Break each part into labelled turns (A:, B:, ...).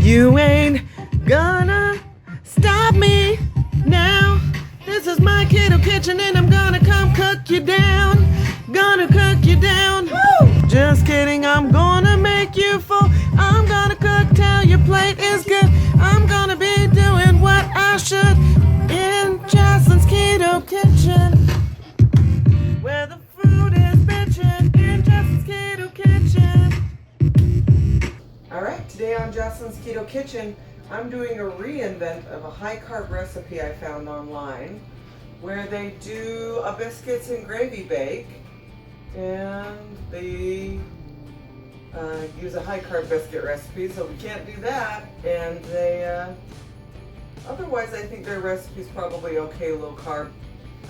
A: You ain't gonna stop me now. This is my Keto kitchen and I'm gonna come cook you down. Gonna cook you down. Woo! Just kidding, I'm gonna make you full. I'm gonna cook till your plate is good. I'm gonna be doing what I should in Jaslyn's Keto kitchen, where the food is bitchin' in Jaslyn's Keto kitchen. Alright, today on Jaslyn's Keto Kitchen, I'm doing a reinvent of a high-carb recipe I found online where they do a biscuits and gravy bake, and they use a high-carb biscuit recipe, so we can't do that, and they otherwise I think their recipe's probably okay low-carb.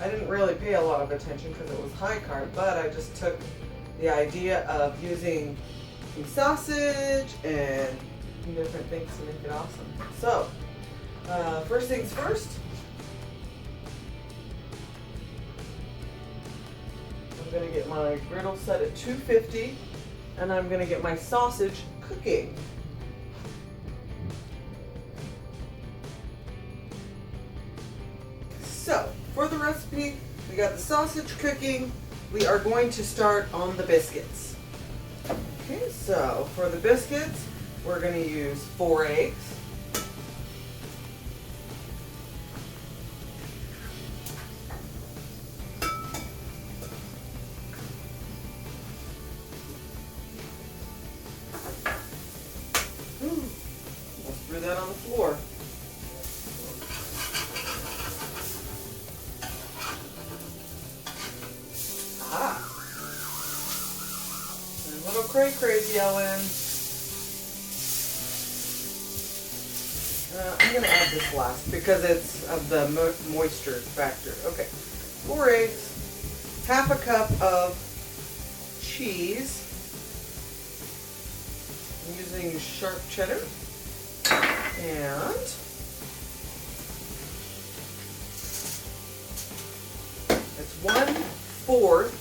A: I didn't really pay a lot of attention because it was high-carb, but I just took the idea of using some sausage and different things to make it awesome. So, first things first, I'm going to get my griddle set at 250 and I'm going to get my sausage cooking. So, for the recipe, we got the sausage cooking. We are going to start on the biscuits. Okay, so for the biscuits, we're going to use 4 eggs. Almost threw that on the floor. Little cray-cray's yelling. I'm going to add this last because it's of the moisture factor. Okay, 4 eggs, half a cup of cheese. I'm using sharp cheddar. And it's 1/4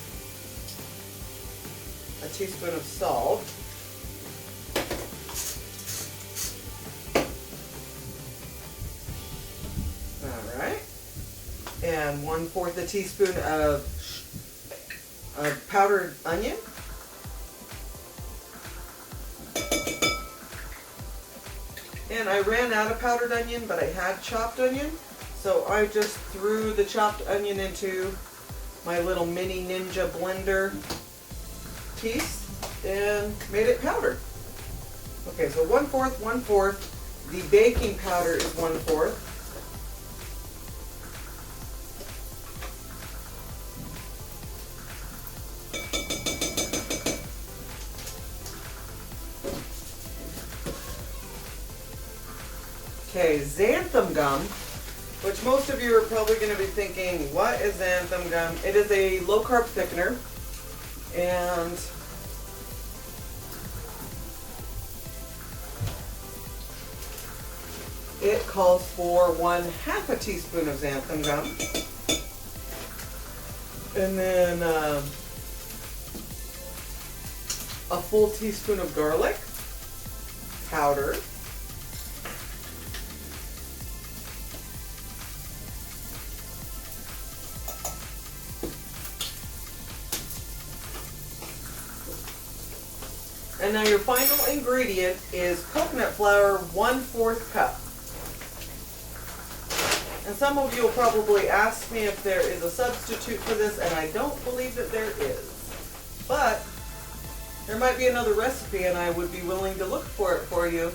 A: a teaspoon of salt. All right. And 1/4 a teaspoon of powdered onion. And I ran out of powdered onion, but I had chopped onion. So I just threw the chopped onion into my little mini Ninja blender piece and made it powder. Okay, so 1/4, 1/4. The baking powder is 1/4. Okay, xanthan gum, which most of you are probably going to be thinking, what is xanthan gum? It is a low-carb thickener, and it calls for 1/2 a teaspoon of xanthan gum, and then a full teaspoon of garlic powder, and now your final ingredient is coconut flour, 1/4 cup. And some of you will probably ask me if there is a substitute for this, and I don't believe that there is. But there might be another recipe, and I would be willing to look for it for you.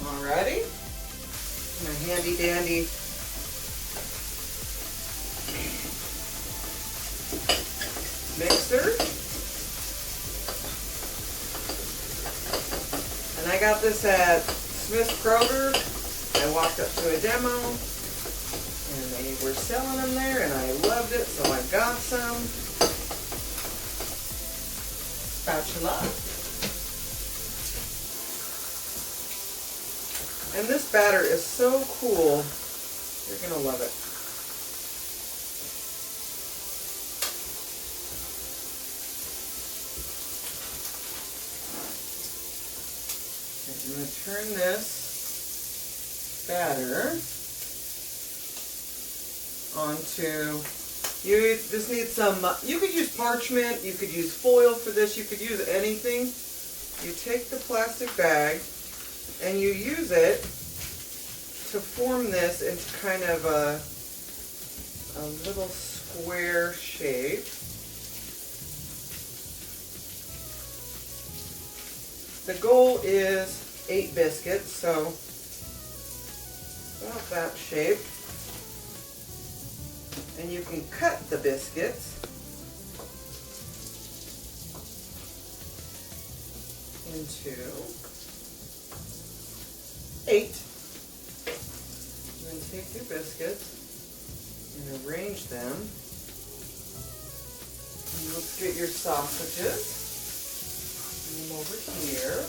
A: Alrighty, my handy dandy mixer. And I got this at Smith's Kroger. I walked up to a demo and they were selling them there and I loved it, so I got some. Spatula. And this batter is so cool You're gonna love it. I'm going to turn this batter onto, you just need some, you could use parchment, you could use foil for this, you could use anything. You take the plastic bag and you use it to form this into kind of a little square shape. The goal is 8 biscuits, so about that shape. And you can cut the biscuits into 8. And then take your biscuits and arrange them. And let's get your sausages. Put them over here.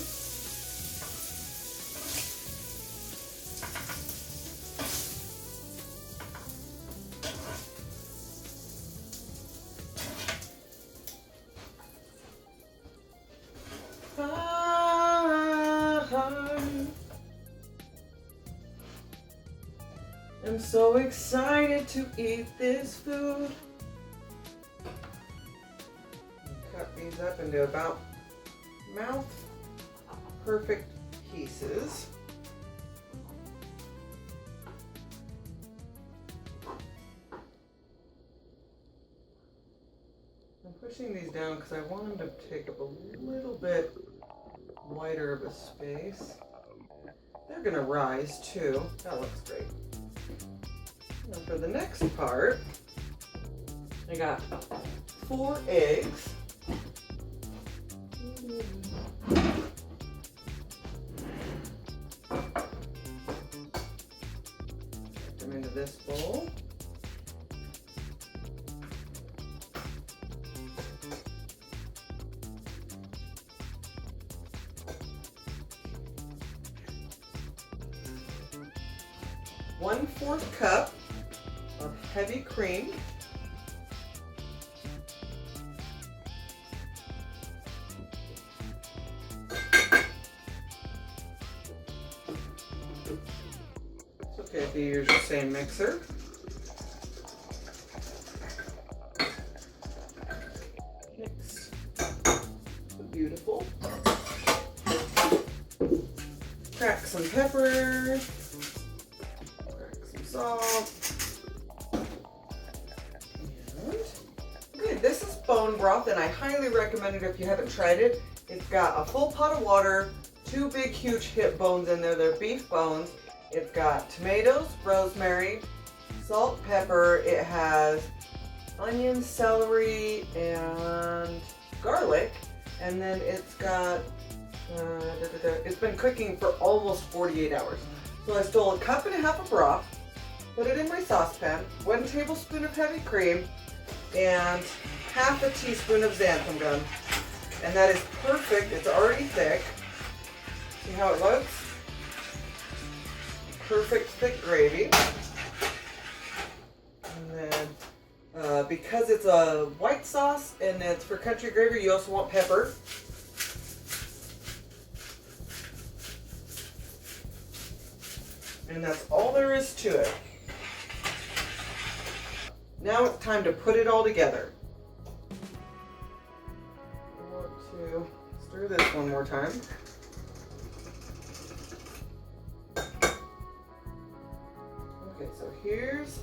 A: I'm so excited to eat this food. Cut these up into about mouth perfect pieces. I'm pushing these down because I want them to take up a little bit wider of a space. They're gonna rise too. That looks great. Now for the next part, I got 4 eggs. Put them into this bowl. One-fourth cup of heavy cream. It's okay if you use the same mixer. Mix. Beautiful. Crack some pepper. Salt. And good. This is bone broth, and I highly recommend it if you haven't tried it. It's got a full pot of water, 2 big, huge hip bones in there. They're beef bones. It's got tomatoes, rosemary, salt, pepper. It has onion, celery, and garlic. And then it's got, it's been cooking for almost 48 hours. So I stole 1.5 cups of broth. Put it in my saucepan, 1 tablespoon of heavy cream, and 1/2 teaspoon of xanthan gum. And that is perfect. It's already thick. See how it looks? Perfect thick gravy. And then, because it's a white sauce and it's for country gravy, you also want pepper. And that's all there is to it. Now it's time to put it all together. I want to stir this one more time. Okay, so here's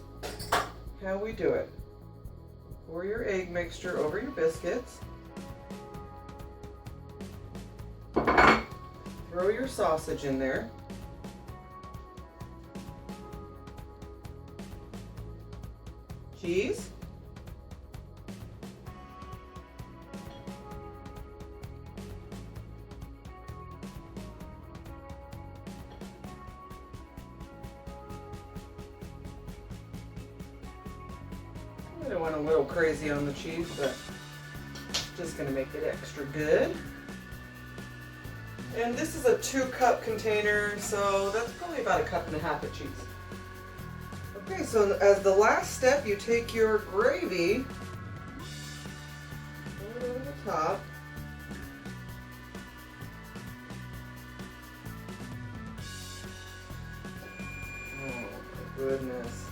A: how we do it. Pour your egg mixture over your biscuits. Throw your sausage in there. Cheese. I went a little crazy on the cheese, but just going to make it extra good. And this is a 2-cup container, so that's probably about 1.5 cups of cheese. A Okay, so as the last step, you take your gravy, put it over the top. Oh my goodness.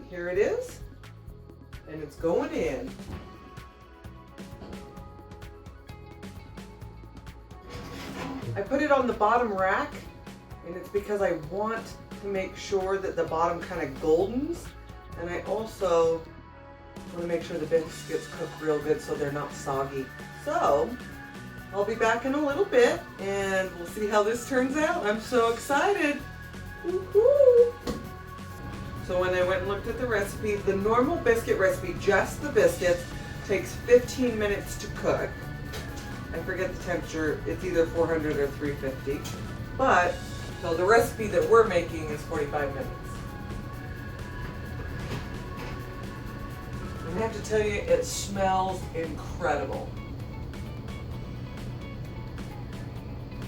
A: Here it is, and it's going in. I put it on the bottom rack, and it's because I want to make sure that the bottom kind of goldens, and I also want to make sure the biscuits cook real good so they're not soggy. So I'll be back in a little bit, and we'll see how this turns out. I'm so excited. Woo-hoo. So when I went and looked at the recipe, the normal biscuit recipe, just the biscuits, takes 15 minutes to cook. I forget the temperature, it's either 400 or 350. But, so the recipe that we're making is 45 minutes. And I have to tell you, it smells incredible.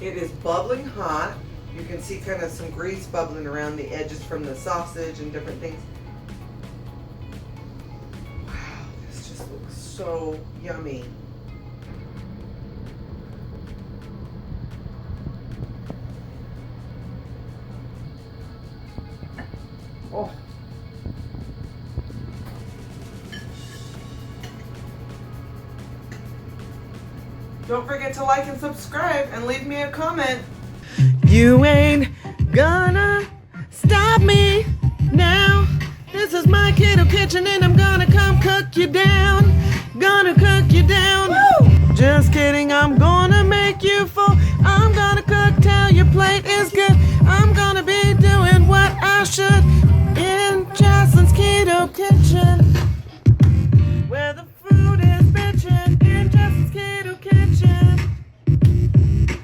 A: It is bubbling hot. You can see kind of some grease bubbling around the edges from the sausage and different things. Wow, this just looks so yummy. Oh. Don't forget to like and subscribe and leave me a comment. You ain't gonna stop me now. This is my Keto kitchen and I'm gonna come cook you down. Gonna cook you down.